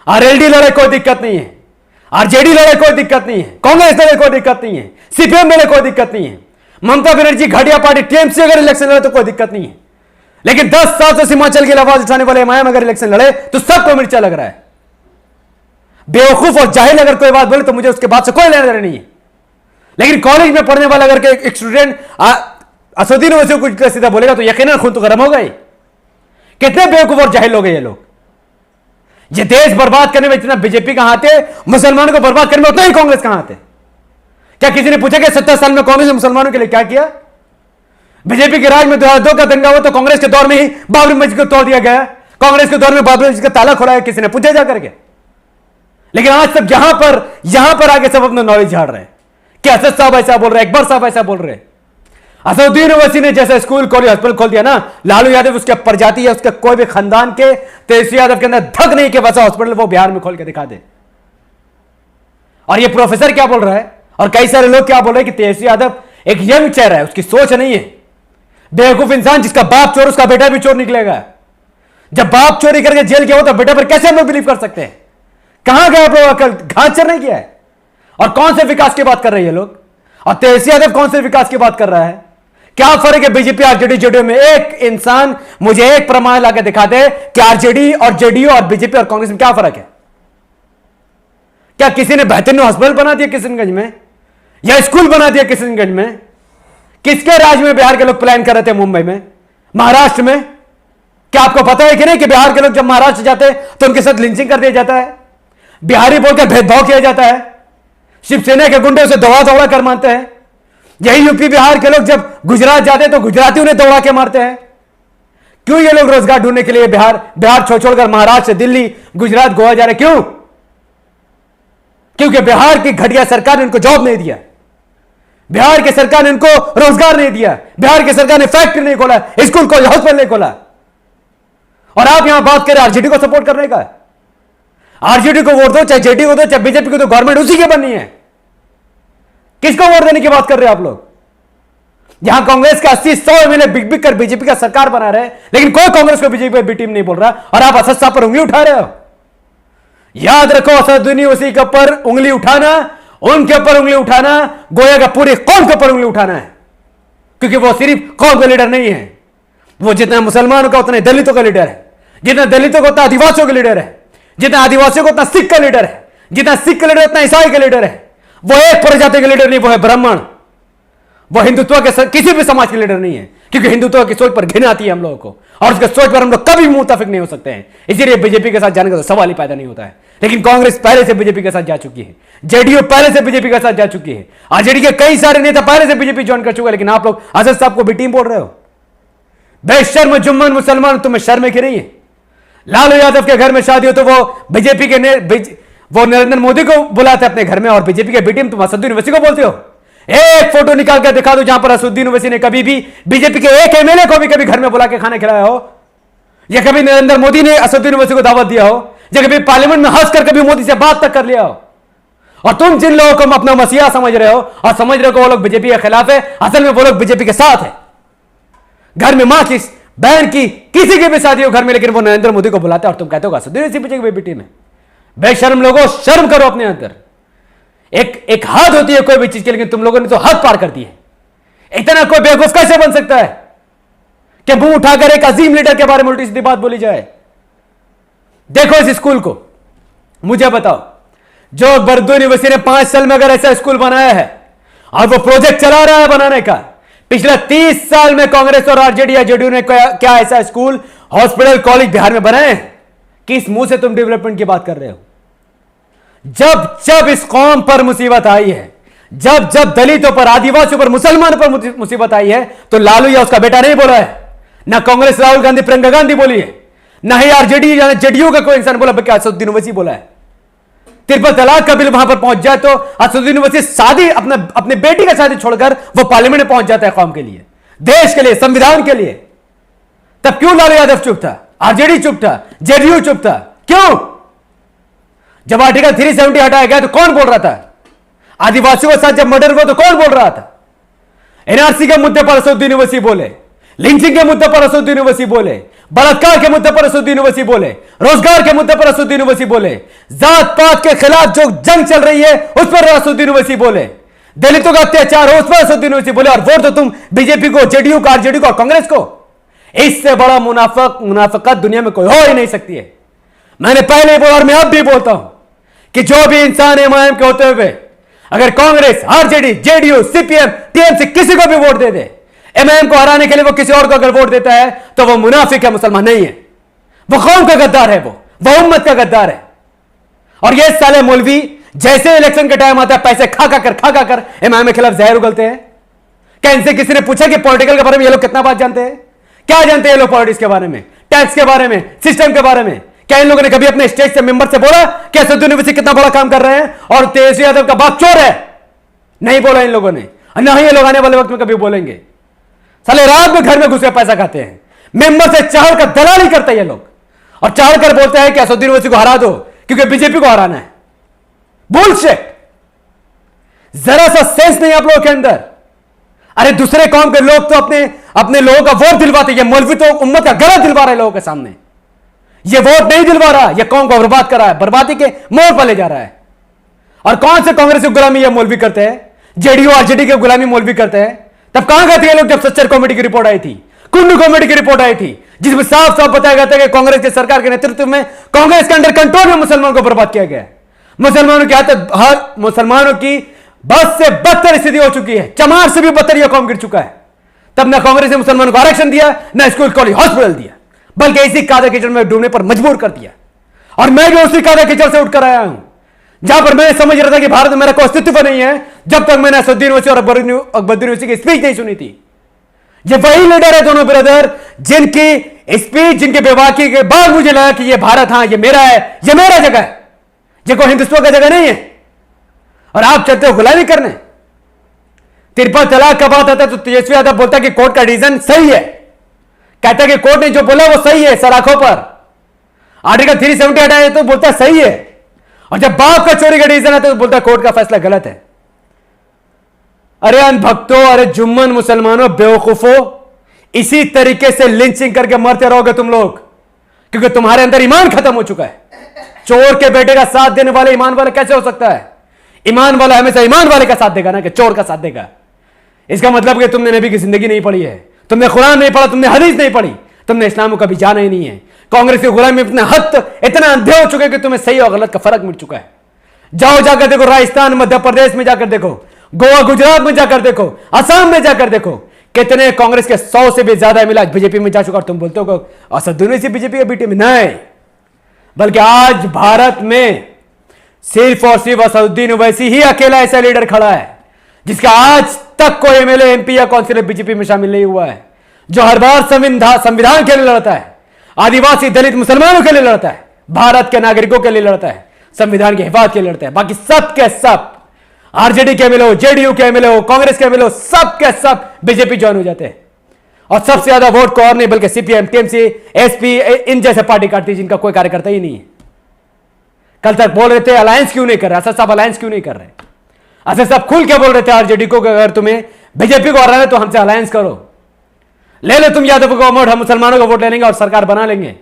RLD लड़े कोई दिक्कत नहीं है, आरजेडी लड़े कोई दिक्कत नहीं है, कांग्रेस लड़े कोई दिक्कत नहीं है, सीपीएम लड़े कोई दिक्कत नहीं है, ममता बनर्जी घटिया पार्टी टीएमसी अगर इलेक्शन लड़े तो कोई दिक्कत नहीं है। लेकिन 10 साल से हिमाचल की आवाज उठाने वाले एमआईएम अगर इलेक्शन लड़े तो सबको मिर्चा लग रहा है। बेवकूफ और जाहिल अगर कोई बात बोले तो मुझे उसके बाद से कोई लेना देना नहीं है। लेकिन कॉलेज में पढ़ने वाला अगर एक स्टूडेंट असदुद्दीन ओवैसी को कुछ सीधा बोलेगा तो यकीनन खून तो गर्म होगा ही। कितने बेवकूफ और जाहिल लोग हैं ये लोग। ये देश बर्बाद करने में इतना बीजेपी कहां आते, मुसलमानों को बर्बाद करने में उतना ही कांग्रेस कहां आते। क्या किसी ने पूछा कि 70 साल में कांग्रेस ने मुसलमानों के लिए क्या किया? बीजेपी के राज में 2002 का दंगा हुआ तो कांग्रेस के दौर में ही बाबरी मस्जिद को तोड़ दिया गया। कांग्रेस के दौर में बाबरी मस्जिद का ताला खोला है, किसी ने पूछा जा करके? लेकिन आज सब यहां पर आगे सब अपना नॉलेज झाड़ रहे हैं कि असद साहब ऐसा बोल रहे हैं, अकबर साहब ऐसा बोल रहे हैं। असदुद्दीन ओवैसी ने जैसा स्कूल हॉस्पिटल खोल दिया ना, लालू यादव उसके प्रजाति है, उसके कोई भी खानदान के तेजस्वी यादव के अंदर धक नहीं कि वैसा हॉस्पिटल वो बिहार में खोल के दिखा दे। और ये प्रोफेसर क्या बोल रहा है और कई सारे लोग क्या बोल रहे हैं कि तेजस्वी यादव एक यंग चेहरा है, उसकी सोच नहीं है। बेवकूफ इंसान, जिसका बाप चोर उसका बेटा भी चोर निकलेगा। जब बाप चोरी करके जेल गया हो तो बेटा पर कैसे हम लोग बिलीव कर सकते हैं? कहां गए आप लोग? अकल घास चर नहीं किया है। और कौन से विकास की बात कर रहे हैं ये लोग? और तेजस्वी यादव कौन से विकास की बात कर रहा है? क्या फर्क है बीजेपी आरजेडी जेडीयू में? एक इंसान मुझे एक प्रमाण लाकर दिखा दे कि आरजेडी और जेडीयू और बीजेपी और कांग्रेस में क्या फर्क है? क्या किसी ने बेहतरीन हॉस्पिटल बना दिया किशनगंज में, या स्कूल बना दिया किशनगंज में? किसके राज्य में बिहार के लोग प्लान कर रहे थे? मुंबई में, महाराष्ट्र में? क्या आपको पता है कि नहीं कि बिहार के लोग जब महाराष्ट्र जाते हैं तो उनके साथ लिंचिंग कर दिया जाता है, बिहारी बोलकर भेदभाव किया जाता है, शिवसेना के गुंडे उसे दौड़ा दौड़ा कर मारते हैं। यही यूपी बिहार के लोग जब गुजरात जाते हैं तो गुजराती उन्हें दौड़ा के मारते हैं। क्यों ये लोग रोजगार ढूंढने के लिए बिहार छोड़कर महाराष्ट्र, दिल्ली, गुजरात, गोवा जा रहे? क्यों? क्योंकि बिहार की घटिया सरकार ने उनको जॉब नहीं दिया, बिहार की सरकार ने उनको रोजगार नहीं दिया, बिहार की सरकार ने फैक्ट्री नहीं खोला, स्कूल कॉलेज हॉस्पिटल नहीं खोला। और आप यहां बात करें आरजेडी को सपोर्ट करने का। आरजेडी को वोट दो, चाहे जेडीयू को दो, चाहे बीजेपी को दो, गवर्नमेंट उसी की बननी है। किसको वोट देने की बात कर रहे हैं आप लोग? यहां कांग्रेस के 80-100 एमएलए बिक बिक कर बीजेपी का सरकार बना रहे हैं, लेकिन कोई कांग्रेस को बीजेपी बी टीम नहीं बोल रहा। और आप असद साहब पर उंगली उठा रहे हो। याद रखो, असदुद्दीन ओवैसी के ऊपर उंगली उठाना, उनके ऊपर उंगली उठाना, गोया का पूरी कौम के ऊपर उंगली उठाना है। क्योंकि वो सिर्फ कौम का लीडर नहीं है, वो जितना मुसलमानों का उतने दलितों का लीडर है, जितना दलितों का उतना आदिवासियों का लीडर है, जितना आदिवासियों को उतना सिख का लीडर है, जितना सिख का लीडर उतना ईसाई का लीडर है। वो एक प्रजाति का लीडर नहीं, वो है ब्राह्मण। वो हिंदुत्व के किसी भी समाज के लीडर नहीं है, क्योंकि हिंदुत्व की सोच पर घृणा आती है हम लोगों को, और उसके सोच पर हम लोग कभी मुत्ताफिक नहीं हो सकते हैं। इसीलिए बीजेपी के साथ जाने का तो सवाल ही पैदा नहीं होता है। लेकिन कांग्रेस पहले से बीजेपी के साथ जा चुकी है, जेडीयू पहले से बीजेपी के साथ जा चुकी है, आरजेडी के कई सारे नेता पहले से बीजेपी ज्वाइन कर चुके हैं। लेकिन आप लोग असद साहब को भी टीम बोल रहे हो। बेशर्म जुम्मन मुसलमान, तुम्हें शर्म है कि नहीं है? लालू यादव के घर में शादी हो तो वो बीजेपी के वो नरेंद्र मोदी को बुलाते अपने घर में, और बीजेपी के बी टीम तुम असदुद्दीन ओवैसी को बोलते हो। एक फोटो निकाल कर दिखा दो जहां पर असदुद्दीन ओवैसी ने कभी भी बीजेपी के एक एमएलए को भी कभी घर में बुला के खाना खिलाया हो, या कभी नरेंद्र मोदी ने असदुद्दीन ओवैसी को दावत दिया हो, या कभी पार्लियामेंट में हंसकर कभी मोदी से बात तक कर लिया हो। और तुम जिन लोगों को अपना मसीहा समझ रहे हो और समझ रहे हो कि वो लोग बीजेपी के खिलाफ है, असल में वो लोग बीजेपी के साथ है। घर में मां की, बहन की, किसी की भी शादी हो घर में, लेकिन वो नरेंद्र मोदी को बुलाते हैं और तुम कहते हो असदुद्दीन ओवैसी बीजेपी बेटी में। बेशर्म लोगों, शर्म करो अपने अंदर। एक हद होती है कोई भी चीज की, लेकिन तुम लोगों ने तो हद पार कर दी है। इतना कोई बेवकूफ कैसे बन सकता है कि मुंह उठाकर एक अजीम लीडर के बारे में उल्टी सीधी बात बोली जाए? देखो इस स्कूल को, मुझे बताओ, जो असदुद्दीन ओवैसी ने 5 साल में अगर ऐसा स्कूल बनाया है और वो प्रोजेक्ट चला रहा है बनाने का, पिछले 30 साल में कांग्रेस और आरजेडी या जेडीयू ने क्या ऐसा स्कूल, हॉस्पिटल, कॉलेज बिहार में बनाए हैं? किस मुंह से तुम डेवलपमेंट की बात कर रहे हो? जब जब इस कौम पर मुसीबत आई है, जब जब दलितों पर, आदिवासियों पर, मुसलमानों पर मुसीबत आई है, तो लालू या उसका बेटा नहीं बोला है, ना कांग्रेस राहुल गांधी, प्रियंका गांधी बोली है, ना ही आरजेडी या जेडीयू का कोई इंसान बोला, बल्कि असदुद्दीन ओवैसी बोला है। ट्रिपल तलाक का बिल वहां पर पहुंच जाए तो असदुद्दीन ओवैसी शादी, अपने बेटी का शादी छोड़कर वो पार्लियामेंट में पहुंच जाता है, कौम के लिए, देश के लिए, संविधान के लिए। तब क्यों लालू यादव चुप था, आरजेडी चुप था, जेडीयू चुप था? क्यों? जब आर्टिकल 370 हटाया गया तो कौन बोल रहा था? आदिवासियों के साथ जब मर्डर हुआ तो कौन बोल रहा था? एनआरसी के मुद्दे पर असदुद्दीन ओवैसी बोले, लिंचिंग के मुद्दे पर असदुद्दीन ओवैसी बोले, बलात्कार के मुद्दे पर असदुद्दीन ओवैसी बोले, रोजगार के मुद्दे पर असदुद्दीन ओवैसी बोले, जात पात के खिलाफ जो जंग चल रही है उस पर असदुद्दीन ओवैसी बोले, दलितों का अत्याचार हो उस पर असदुद्दीन ओवैसी बोले, और वोट तो तुम बीजेपी को, जेडीयू को, आरजेडी को और कांग्रेस को। इससे बड़ा मुनाफिकत दुनिया में कोई हो ही नहीं सकती है। मैंने पहले बोला और मैं अब भी बोलता हूं कि जो भी इंसान एमआईएम के होते हुए अगर Congress, RJD, JDU, CPM, TMC किसी को भी वोट दे दे, एमआईएम को हराने के लिए वो किसी और को अगर वोट देता है तो वो मुनाफिक है, मुसलमान नहीं है। वो कौम का गद्दार है, वो उम्मत का गद्दार है। और ये साले मौलवी जैसे इलेक्शन का टाइम आता है पैसे खा कर एमआईएम के खिलाफ जहर उगलते हैं। क्या इनसे किसी ने पूछा कि पॉलिटिकल के बारे में ये लोग कितना बात जानते हैं? क्या जानते हैं ये लोग पॉलिटिक्स के बारे में, टैक्स के बारे में, सिस्टम के बारे में? क्या इन लोगों ने कभी अपने स्टेट से मेंबर से बोला कि असदुद्दीन ओवैसी कितना बड़ा काम कर रहे हैं और तेजस्वी यादव का बाप चोर है? नहीं बोला इन लोगों ने, ना ही ये लोग आने वाले वक्त में कभी बोलेंगे। साले रात में घर में घुस के पैसा खाते हैं, मेंबर से चाह कर दलाली करते हैं ये लोग, और चाह कर बोलते हैं कि असदुद्दीन ओवैसी को हरा दो क्योंकि बीजेपी को हराना है। बुलशिट। जरा सा सेंस नहीं आप लोगों के अंदर। अरे दूसरे कौम के लोग तो अपने लोगों का वोट दिलवाते, ये मौलवी तो उम्मत का गला दिलवा रहे लोगों के सामने। ये वोट नहीं दिलवा रहा, ये कौम को बर्बाद कर रहा है, बर्बादी के मोड़ पर ले जा रहा है। और कौन से कांग्रेस की गुलामी ये मौलवी करते हैं, जेडीयू आरजेडी की गुलामी मौलवी करते हैं? तब कहां गए थे ये लोग जब सच्चर कमेटी की रिपोर्ट आई थी, कुंडू कमेटी की रिपोर्ट आई थी, जिसमें साफ साफ बताया गया था कि कांग्रेस की सरकार के नेतृत्व में, कांग्रेस के अंडर कंट्रोल में मुसलमानों को बर्बाद किया गया। मुसलमानों के हाथ हर मुसलमानों की बस से बदतर स्थिति हो चुकी है, चमार से भी बदतर यह कौम गिर चुका है। तब ना कांग्रेस ने मुसलमानों को आरक्षण दिया, ना स्कूल कॉलेज हॉस्पिटल दिया, बल्कि इसी कादा कीचड़ में डूबने पर मजबूर कर दिया। और मैं भी उसी कादा कीचड़ से उठकर आया हूं जहां पर मैं समझ रहा था कि भारत में मेरा कोई अस्तित्व नहीं है, जब तक मैंने असदुद्दीन ओवैसी और अकबरुद्दीन ओवैसी की स्पीच नहीं सुनी थी। ये वही लीडर है दोनों ब्रदर जिनकी स्पीच, जिनके बेवाकी के बाद मुझे लगा कि ये भारत, हां ये मेरा है, ये मेरा जगह है, ये कोई हिंदुस्तान का जगह नहीं है। और आप चलते हो गुलामी करने। तिरपल तलाक का बात आता है तो तेजस्वी यादव बोलता है कि कोर्ट का डिसीजन सही है, कहता है कि कोर्ट ने जो बोला वो सही है, सलाखों पर आर्टिकल 370 हटाया तो बोलता है सही है, और जब बाप का चोरी का डिसीजन आता है तो बोलता है कोर्ट का फैसला गलत है। अरे अनभक्तों, अरे जुम्मन मुसलमानों, बेवकूफों, इसी तरीके से लिंचिंग करके मरते रहोगे तुम लोग, क्योंकि तुम्हारे अंदर ईमान खत्म हो चुका है। चोर के बेटे का साथ देने वाले ईमान वाले कैसे हो सकता है? ईमान वाला हमेशा ईमान वाले का साथ देगा ना कि चोर का साथ देगा। इसका मतलब कि तुमने नबी की जिंदगी नहीं पढ़ी है, तुमने कुरान नहीं पढ़ा, तुमने हदीस नहीं पढ़ी, तुमने इस्लाम को कभी जाना ही नहीं है। कांग्रेस के गुलामी में इतना अंधे हो चुके कि तुम्हें सही और गलत का फर्क मिल चुका है। जाओ जाकर देखो, राजस्थान, मध्य प्रदेश में जाकर देखो, गोवा, गुजरात में जाकर देखो, असम में जाकर देखो, कितने कांग्रेस के 100 से भी ज्यादा एमएलए बीजेपी में जा चुका। और तुम बोलते हो असदुद्दीन ओवैसी बीजेपी के बीटी में नहीं, बल्कि आज भारत में सिर्फ और सिर्फ असदुद्दीन ओवैसी ही अकेला ऐसा लीडर खड़ा है जिसका आज तक कोई एमएलए, एमपी या काउंसिलर बीजेपी में शामिल नहीं हुआ है, जो हर बार संविधान के लिए लड़ता है, आदिवासी, दलित, मुसलमानों के लिए लड़ता है, भारत के नागरिकों के लिए लड़ता है, संविधान की हिफाजत के लिए लड़ता है। बाकी सब के सब आरजेडी के एमएलए हो, जेडीयू के एमएलए हो, कांग्रेस के एमएलए हो, सब के सब बीजेपी ज्वाइन हो जाते हैं। और सबसे ज्यादा वोट को और नहीं बल्कि सीपीएम, टीएमसी, एसपी, इन जैसे पार्टी काटती है जिनका कोई कार्यकर्ता ही नहीं है। कल तक बोल रहे थे अलायंस क्यों नहीं कर रहे, असद साहब अलायंस क्यों नहीं कर रहे? असद साहब खुल के बोल रहे थे आरजेडी को कि अगर तुम्हें बीजेपी को हराना है तो हमसे अलायंस करो, ले लो तुम यादव को वोट, हम मुसलमानों को वोट ले लेंगे और सरकार बना लेंगे।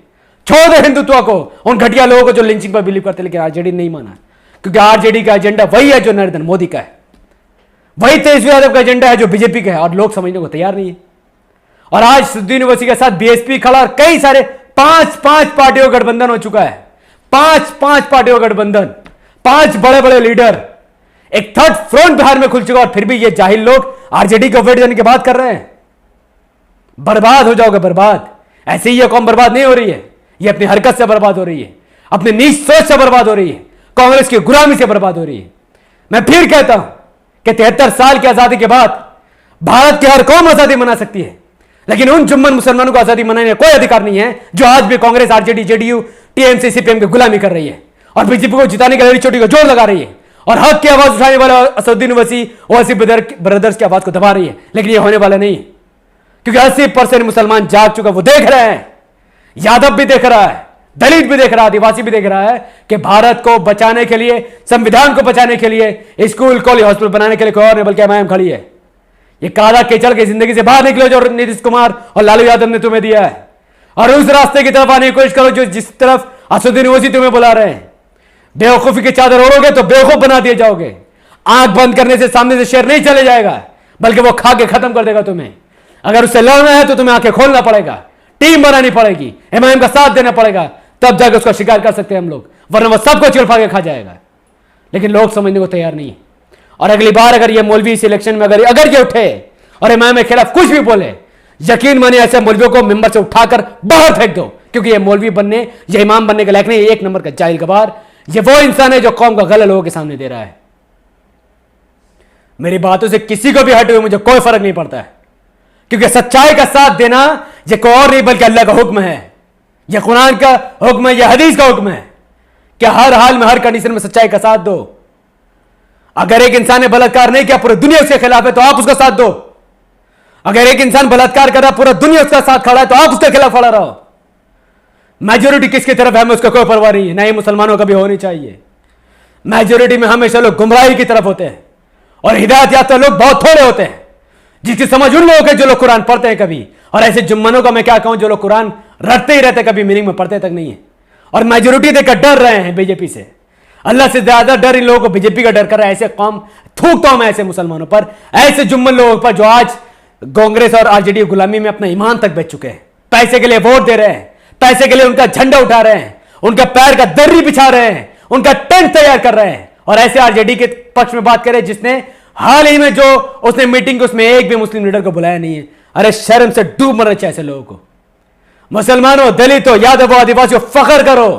छोड़ दो हिंदुत्व को, उन घटिया लोगों को जो लिंचिंग पर बिलीव करते, लेकिन आरजेडी नहीं माना, क्योंकि आरजेडी का एजेंडा वही है जो नरेंद्र मोदी का है, वही तेजस्वी यादव का एजेंडा है जो बीजेपी का है, और लोग समझने को तैयार नहीं है। और आज असदुद्दीन ओवैसी के साथ बीएसपी खड़ा, और कई सारे 5 पार्टियों का गठबंधन हो चुका है, 5 पार्टियों का गठबंधन, 5 बड़े बड़े लीडर, एक थर्ड फ्रंट बिहार में खुल चुका। और फिर भी ये जाहिल लोग आरजेडी को वोट देने की बात कर रहे हैं। बर्बाद हो जाओगे, बर्बाद। ऐसे ही ये कौम बर्बाद नहीं हो रही है, ये अपनी हरकत से बर्बाद हो रही है, अपनी नीच सोच से बर्बाद हो रही है, कांग्रेस की गुलामी से बर्बाद हो रही है। मैं फिर कहता हूं कि 73 साल की आजादी के बाद भारत की हर कौम आजादी मना सकती है, लेकिन उन जुम्मन मुसलमानों को आजादी मनाने का कोई अधिकार नहीं है जो आज भी Congress, RJD, JDU, TMC, CPM की गुलामी कर रही है और बीजेपी को जिताने के लिए चोटी को जोर लगा रही है और हक की आवाज उठाने वाले असदुद्दीन ओवैसी ब्रदर्स की आवाज को दबा रही है। लेकिन ये होने वाला नहीं है, क्योंकि 80% मुसलमान जाग चुका, वो देख रहे हैं, यादव भी देख रहा है, दलित भी देख रहा है, आदिवासी भी देख रहा है कि भारत को बचाने के लिए, संविधान को बचाने के लिए, स्कूल, कॉलेज, हॉस्पिटल बनाने के लिए कोई और नहीं बल्कि एमआईएम खड़ी है। ये काला कीचड़ की जिंदगी से बाहर निकलो जो नीतीश कुमार और लालू यादव ने तुम्हें दिया है। और उस रास्ते की तरफ आने की कोशिश करो जो जिस तरफ असदुद्दीन ओवैसी तुम्हें बुला रहे हैं। बेवकूफी की चादर ओढ़ोगे तो बेवकूफ बना दिए जाओगे। आंख बंद करने से सामने से शेर नहीं चले जाएगा, बल्कि वो खा के खत्म कर देगा तुम्हें। अगर उससे लड़ना है तो तुम्हें आंखें खोलना पड़ेगा, टीम बनानी पड़ेगी, इमाम का साथ देना पड़ेगा, तब जाकर उसका शिकार कर सकते हैं हम लोग, वरना वो सबको चिड़फा के खा जाएगा। लेकिन लोग समझने को तैयार नहीं है। और अगली बार अगर ये मौलवी इस इलेक्शन में अगर ये उठे और इमाम के खिलाफ कुछ भी बोले, यकीन मानिए ऐसे मौलवियों को मेंबर से उठाकर बाहर फेंक दो, क्योंकि ये मौलवी बनने या इमाम बनने के लायक नहीं। एक नंबर का जाहिल गवार, ये वो इंसान है जो कौम का गला लोगों के सामने दे रहा है। मेरी बातों से किसी को भी हटे हुए मुझे कोई फर्क नहीं पड़ता है, क्योंकि सच्चाई का साथ देना यह कोई और नहीं बल्कि अल्लाह का हुक्म है, यह कुरान का हुक्म है, यह हदीस का हुक्म है कि हर हाल में हर कंडीशन में सच्चाई का साथ दो। अगर एक इंसान ने बलात्कार नहीं किया, पूरी दुनिया उसके खिलाफ है, तो आप उसका साथ दो। अगर एक इंसान बलात्कार कर रहा, पूरा दुनिया उसका साथ खड़ा है, तो आप उसके खिलाफ खड़ा रहो। मेजोरिटी किसकी तरफ है हमें उसका कोई परवाह नहीं है, ना ही मुसलमानों का भी होनी चाहिए। मेजोरिटी में हमेशा लोग गुमराही की तरफ होते हैं और हिदायत याफ्ता लोग बहुत थोड़े होते हैं, जिसकी समझ उन लोगों के जो लोग कुरान पढ़ते हैं कभी, और ऐसे जुम्मनों का मैं क्या कहूं जो लोग कुरान रटते ही रहते, कभी मीनिंग में पढ़ते तक नहीं है। और मेजोरिटी देखकर डर रहे हैं बीजेपी से। अल्लाह से ज्यादा डर इन लोगों को बीजेपी का डर कर रहा है। ऐसे कौम थूकता हूं मैं ऐसे मुसलमानों पर, ऐसे जुम्मन लोगों पर जो आज कांग्रेस और आरजेडी गुलामी में अपना ईमान तक बेच चुके हैं, पैसे के लिए वोट दे रहे हैं, पैसे के लिए उनका झंडा उठा रहे हैं, उनका पैर का दर्री बिछा रहे हैं, उनका टेंट तैयार कर रहे हैं। और ऐसे आरजेडी के पक्ष में बात करें जिसने हाल ही में जो उसने मीटिंग, उसमें एक भी मुस्लिम लीडर को बुलाया नहीं है। अरे शर्म से डूब मरना चाहिए ऐसे लोगों को। मुसलमानों, दलितों, यादवों, आदिवासियों, फख्र करो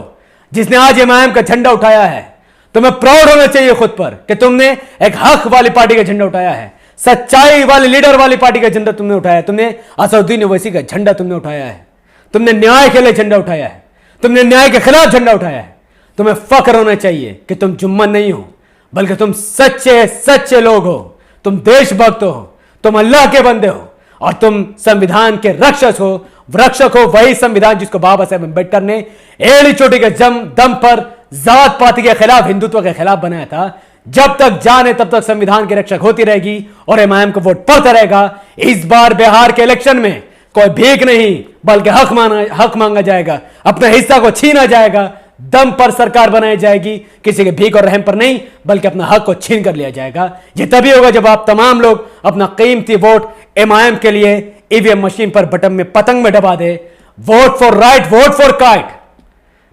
जिसने आज इमाम का झंडा उठाया है। तुम्हें प्राउड होना चाहिए खुद पर कि तुमने एक हक वाली पार्टी का झंडा उठाया है, सच्चाई वाली लीडर वाली पार्टी का झंडा तुमने उठाया है। तुमने असदुद्दीन ओवैसी का झंडा तुमने उठाया है, तुमने न्याय के लिए झंडा उठाया है, तुमने न्याय के खिलाफ झंडा उठाया है। तुम्हें फख्र होना चाहिए कि तुम जुम्मन नहीं हो, बल्कि तुम सच्चे सच्चे लोग हो, तुम देशभक्त हो, तुम अल्लाह के बंदे हो, और तुम संविधान के रक्षक हो। वही संविधान जिसको बाबा साहेब अम्बेडकर ने एड़ी चोटी के दम पर जात पाति के खिलाफ, हिंदुत्व के खिलाफ बनाया था। जब तक जान है तब तक संविधान की रक्षक होती रहेगी और इमाम को वोट पड़ता रहेगा। इस बार बिहार के इलेक्शन में कोई भीख नहीं बल्कि हक मांगा जाएगा, अपना हिस्सा को छीना जाएगा, दम पर सरकार बनाई जाएगी, किसी के भीख और रहम पर नहीं बल्कि अपना हक को छीन कर लिया जाएगा। यह तभी होगा जब आप तमाम लोग अपना कीमती वोट इमाम के लिए ईवीएम मशीन पर बटन में पतंग में दबा दे। Vote for right, vote for kite,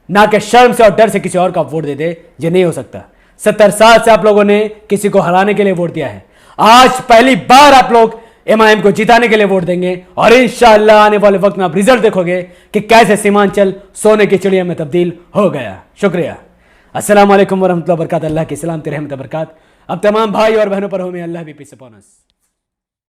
ना कि शर्म से और डर से किसी और का वोट दे दे। ये नहीं हो सकता। 70 साल से आप लोगों ने किसी को हराने के लिए वोट दिया है, आज पहली बार आप लोग इमाम को जिताने के लिए वोट देंगे, और इंशाअल्लाह आने वाले वक्त में आप रिजल्ट देखोगे कि कैसे सीमांचल सोने की चिड़िया में तब्दील हो गया। शुक्रिया। अस्सलाम वालेकुम वरहमतुल्लाहि वबरकातुहू। अल्लाह की सलामत रहमत बरकत अब तमाम भाई और बहनों पर हो। मैं अल्लाह भी पीस अपॉन अस।